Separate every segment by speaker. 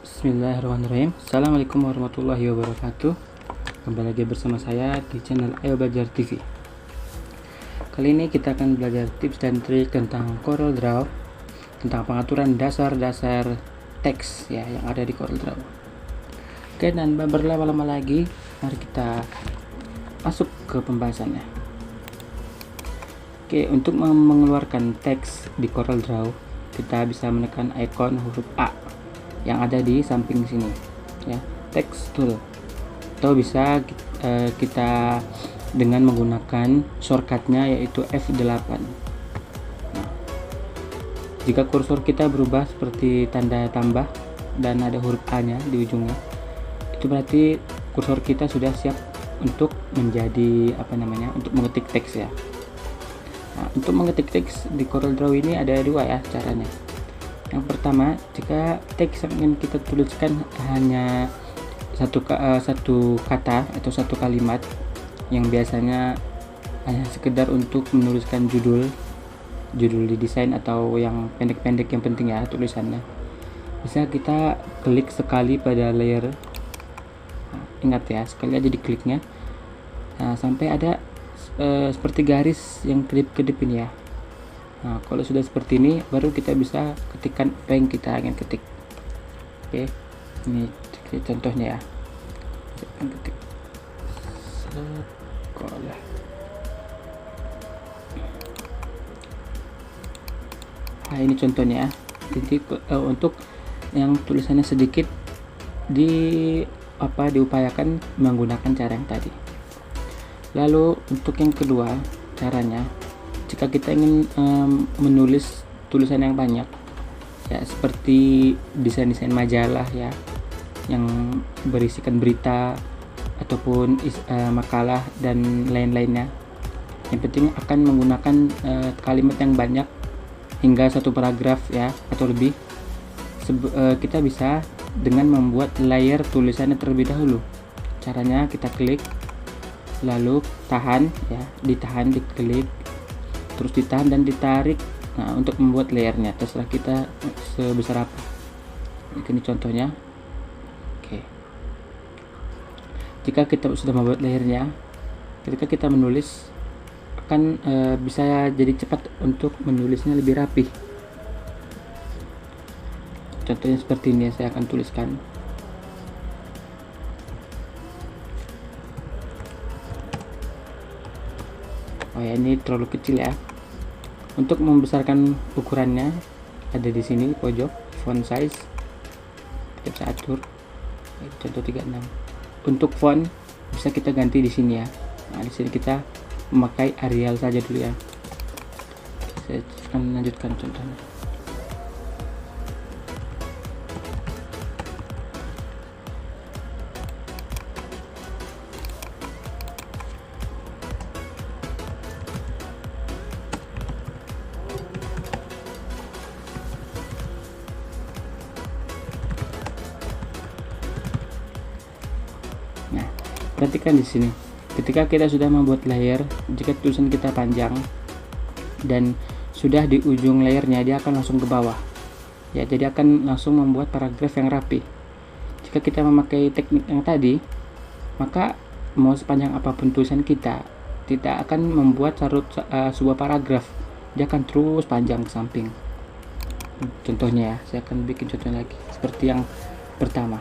Speaker 1: Bismillahirrahmanirrahim. Assalamualaikum warahmatullahi wabarakatuh. Kembali lagi bersama saya di channel Ayo Belajar TV. Kali ini kita akan belajar tips dan trik tentang CorelDRAW, tentang pengaturan dasar-dasar teks ya yang ada di CorelDRAW. Oke, dan berlama-lama lagi, mari kita masuk ke pembahasannya. Oke, untuk mengeluarkan teks di CorelDRAW, kita bisa menekan ikon huruf A yang ada di samping sini ya, text tool, atau bisa kita dengan menggunakan shortcutnya yaitu F8. Nah, jika kursor kita berubah seperti tanda tambah dan ada huruf A nya di ujungnya, itu berarti kursor kita sudah siap untuk menjadi untuk mengetik teks ya. Nah, untuk mengetik teks di CorelDRAW ini ada dua ya caranya. Yang pertama, jika teks yang ingin kita tuliskan hanya satu kata atau satu kalimat yang biasanya hanya sekedar untuk menuliskan judul di desain atau yang pendek-pendek yang penting ya tulisannya, bisa kita klik sekali pada layer. Nah, ingat ya, sekali aja dikliknya. Nah, sampai ada seperti garis yang kedip-kedip ini ya. Nah, kalau sudah seperti ini, baru kita bisa ketikkan apa yang kita ingin ketik. Oke, ini contohnya ya. Saya akan ketik sekolah. Nah, ini contohnya ya. Jadi untuk yang tulisannya sedikit diupayakan menggunakan cara yang tadi. Lalu untuk yang kedua caranya, jika kita ingin menulis tulisan yang banyak ya, seperti desain-desain majalah ya yang berisikan berita ataupun makalah dan lain-lainnya, yang penting akan menggunakan kalimat yang banyak hingga satu paragraf ya atau lebih. Kita bisa dengan membuat layer tulisannya terlebih dahulu. Caranya kita klik, lalu tahan ya, diklik, terus ditahan dan ditarik. Nah, untuk membuat layernya terserah kita sebesar apa. Ini contohnya. Oke, jika kita sudah membuat layernya, ketika kita menulis akan bisa jadi cepat untuk menulisnya lebih rapi. Contohnya seperti ini, saya akan tuliskan. Oh ya, ini terlalu kecil ya. Untuk membesarkan ukurannya ada di sini pojok, font size. Kita bisa atur. Contoh 36. Untuk font bisa kita ganti di sini ya. Nah, di sini kita memakai Arial saja dulu ya. Saya akan lanjutkan contohnya. Nah, perhatikan di sini. Ketika kita sudah membuat layer, jika tulisan kita panjang dan sudah di ujung layernya, dia akan langsung ke bawah. Ya, jadi akan langsung membuat paragraf yang rapi. Jika kita memakai teknik yang tadi, maka mau sepanjang apapun tulisan kita, tidak akan membuat sebuah paragraf. Dia akan terus panjang ke samping. Contohnya ya, saya akan bikin contoh lagi seperti yang pertama.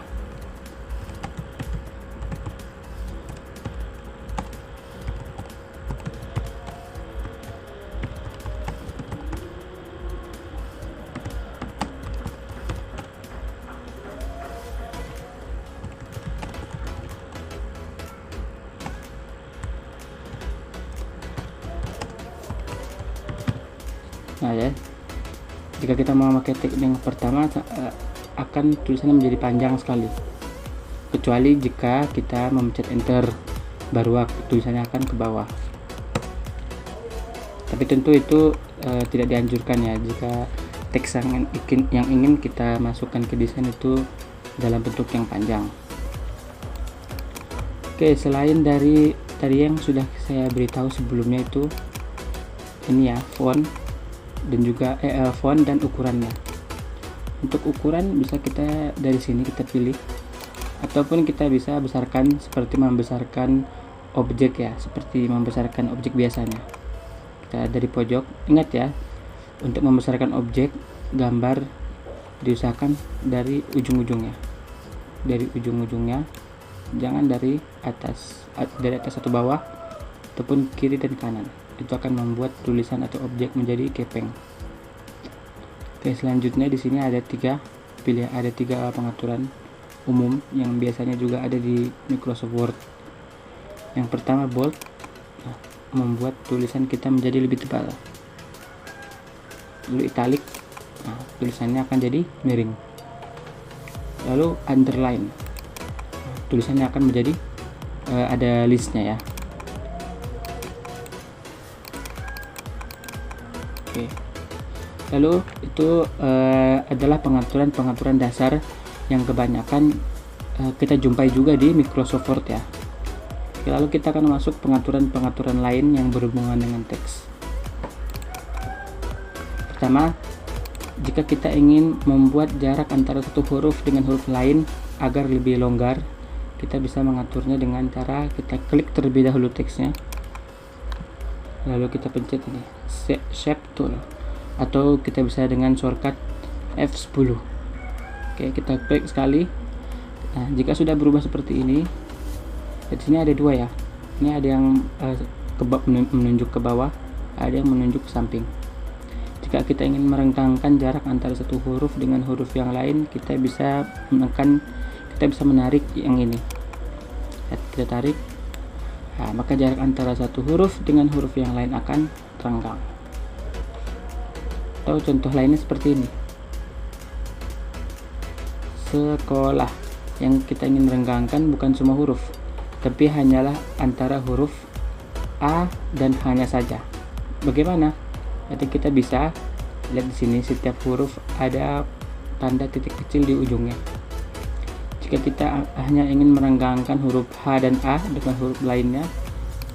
Speaker 1: Nah ya, jika kita mau memakai teknik yang pertama, akan tulisannya menjadi panjang sekali, kecuali jika kita memencet enter, baru tulisannya akan ke bawah. Tapi tentu itu tidak dianjurkan ya, jika teks yang ingin kita masukkan ke desain itu dalam bentuk yang panjang. Oke, selain dari tadi yang sudah saya beritahu sebelumnya, itu ini ya, font dan juga font dan ukurannya. Untuk ukuran bisa kita dari sini kita pilih, ataupun kita bisa besarkan seperti membesarkan objek ya, seperti membesarkan objek biasanya. Kita dari pojok, ingat ya, untuk membesarkan objek gambar diusahakan dari ujung-ujungnya, jangan dari atas atau bawah ataupun kiri dan kanan. Itu akan membuat tulisan atau objek menjadi gepeng. Oke, selanjutnya di sini ada tiga pengaturan umum yang biasanya juga ada di Microsoft Word. Yang pertama bold, membuat tulisan kita menjadi lebih tebal. Lalu italic, tulisannya akan jadi miring. Lalu underline, tulisannya akan menjadi ada listnya ya. Oke. Lalu itu adalah pengaturan dasar yang kebanyakan kita jumpai juga di Microsoft Word ya. Oke, lalu kita akan masuk pengaturan lain yang berhubungan dengan teks. Pertama, jika kita ingin membuat jarak antara satu huruf dengan huruf lain agar lebih longgar, kita bisa mengaturnya dengan cara kita klik terlebih dahulu teksnya, lalu kita pencet ini Shape Tool, atau kita bisa dengan shortcut F10. Oke, kita klik sekali. Nah, jika sudah berubah seperti ini, di sini ada dua ya. Ini ada yang menunjuk ke bawah, ada yang menunjuk ke samping. Jika kita ingin merengkangkan jarak antara satu huruf dengan huruf yang lain, kita bisa menarik yang ini. Kita tarik, maka jarak antara satu huruf dengan huruf yang lain akan terenggang. Atau contoh lainnya seperti ini. Sekolah, yang kita ingin merenggangkan bukan semua huruf, tapi hanyalah antara huruf A dan hanya saja. Bagaimana? Jadi kita bisa lihat di sini setiap huruf ada tanda titik kecil di ujungnya. Jika kita hanya ingin merenggangkan huruf H dan A dengan huruf lainnya,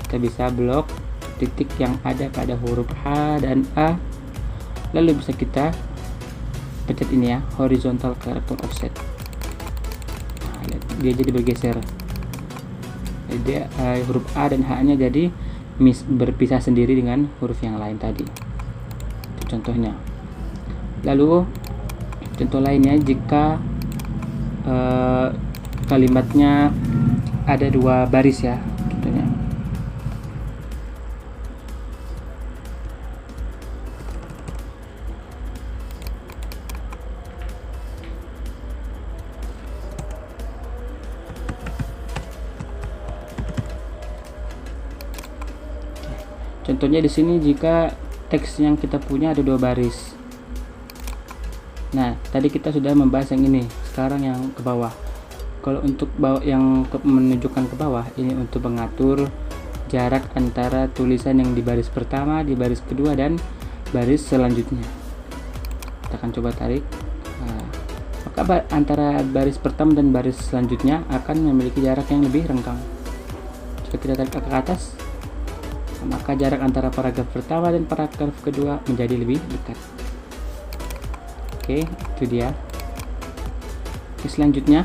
Speaker 1: kita bisa blok titik yang ada pada huruf H dan A, lalu bisa kita pencet ini ya, horizontal character offset. Nah, lihat, dia jadi bergeser. Jadi huruf A dan H-nya jadi berpisah sendiri dengan huruf yang lain tadi. Itu contohnya. Lalu contoh lainnya, jika kalimatnya ada dua baris ya, contohnya. Contohnya di sini jika teks yang kita punya ada dua baris. Nah, tadi kita sudah membahas yang ini. Sekarang yang ke bawah. Kalau untuk menunjukkan ke bawah, ini untuk mengatur jarak antara tulisan yang di baris pertama, di baris kedua, dan baris selanjutnya. Kita akan coba tarik. Nah, maka antara baris pertama dan baris selanjutnya akan memiliki jarak yang lebih renggang. Jika kita tarik ke atas, maka jarak antara paragraf pertama dan paragraf kedua menjadi lebih dekat. Oke, itu dia. Oke, selanjutnya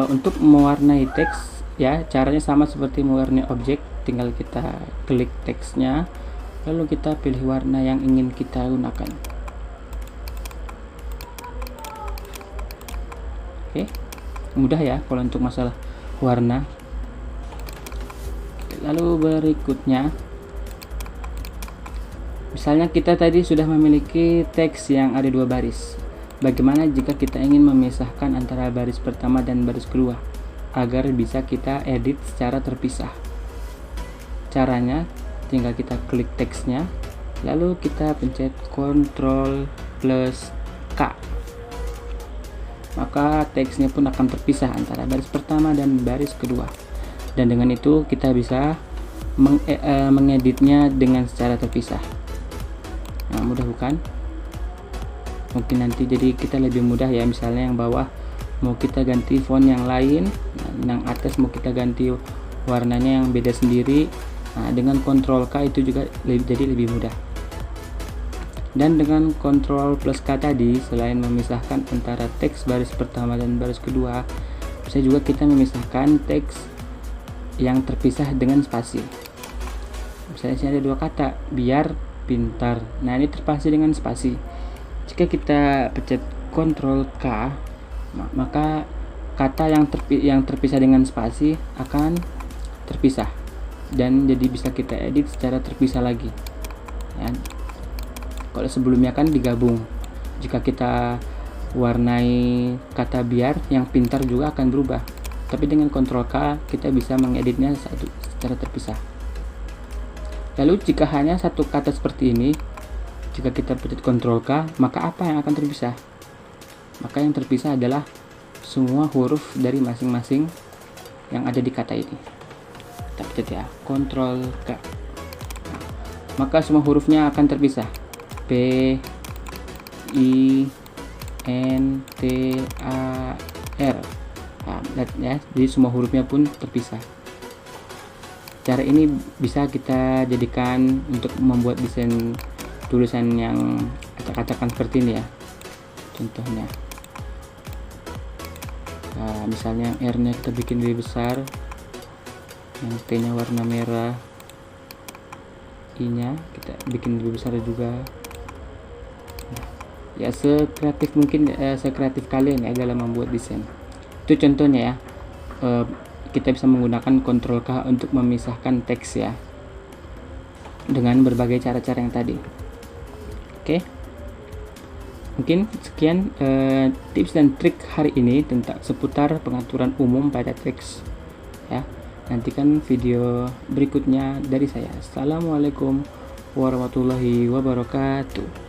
Speaker 1: untuk mewarnai teks ya, caranya sama seperti mewarnai objek. Tinggal kita klik teksnya, lalu kita pilih warna yang ingin kita gunakan. Oke, mudah ya kalau untuk masalah warna. Lalu berikutnya, misalnya kita tadi sudah memiliki teks yang ada dua baris. Bagaimana jika kita ingin memisahkan antara baris pertama dan baris kedua agar bisa kita edit secara terpisah? Caranya tinggal kita klik teksnya, lalu kita pencet Ctrl+K. Maka teksnya pun akan terpisah antara baris pertama dan baris kedua. Dan dengan itu kita bisa mengeditnya dengan secara terpisah. Nah, mudah bukan? Mungkin nanti jadi kita lebih mudah ya. Misalnya yang bawah mau kita ganti font yang lain, yang atas mau kita ganti warnanya yang beda sendiri. Nah, dengan Ctrl K itu juga jadi lebih mudah. Dan dengan Ctrl plus K tadi, selain memisahkan antara teks baris pertama dan baris kedua, bisa juga kita memisahkan teks yang terpisah dengan spasi. Misalnya sini ada dua kata, biar, pintar. Nah, ini terpasi dengan spasi. Jika kita pencet Ctrl K, maka kata yang terpisah dengan spasi akan terpisah dan jadi bisa kita edit secara terpisah lagi ya. Kalau sebelumnya kan digabung, jika kita warnai kata biar, yang pintar juga akan berubah, tapi dengan Ctrl K kita bisa mengeditnya secara terpisah. Lalu jika hanya satu kata seperti ini, jika kita pencet Ctrl K, maka apa yang akan terpisah? Maka yang terpisah adalah semua huruf dari masing-masing yang ada di kata ini. Kita pencet ya, Ctrl K. Nah, maka semua hurufnya akan terpisah. P, I, N, T, A, R. Nah, lihat ya, jadi semua hurufnya pun terpisah. Cara ini bisa kita jadikan untuk membuat desain tulisan yang acak-acakan seperti ini ya. Contohnya, nah, misalnya R-nya kita bikin lebih besar, yang T-nya warna merah, I-nya kita bikin lebih besar juga. Nah, ya sekreatif mungkin, sekreatif kalian ya dalam membuat desain. Itu contohnya ya. Kita bisa menggunakan Ctrl K untuk memisahkan teks ya, dengan berbagai cara-cara yang tadi. Oke, mungkin sekian tips dan trik hari ini tentang seputar pengaturan umum pada teks ya. Nantikan video berikutnya dari saya. Assalamualaikum warahmatullahi wabarakatuh.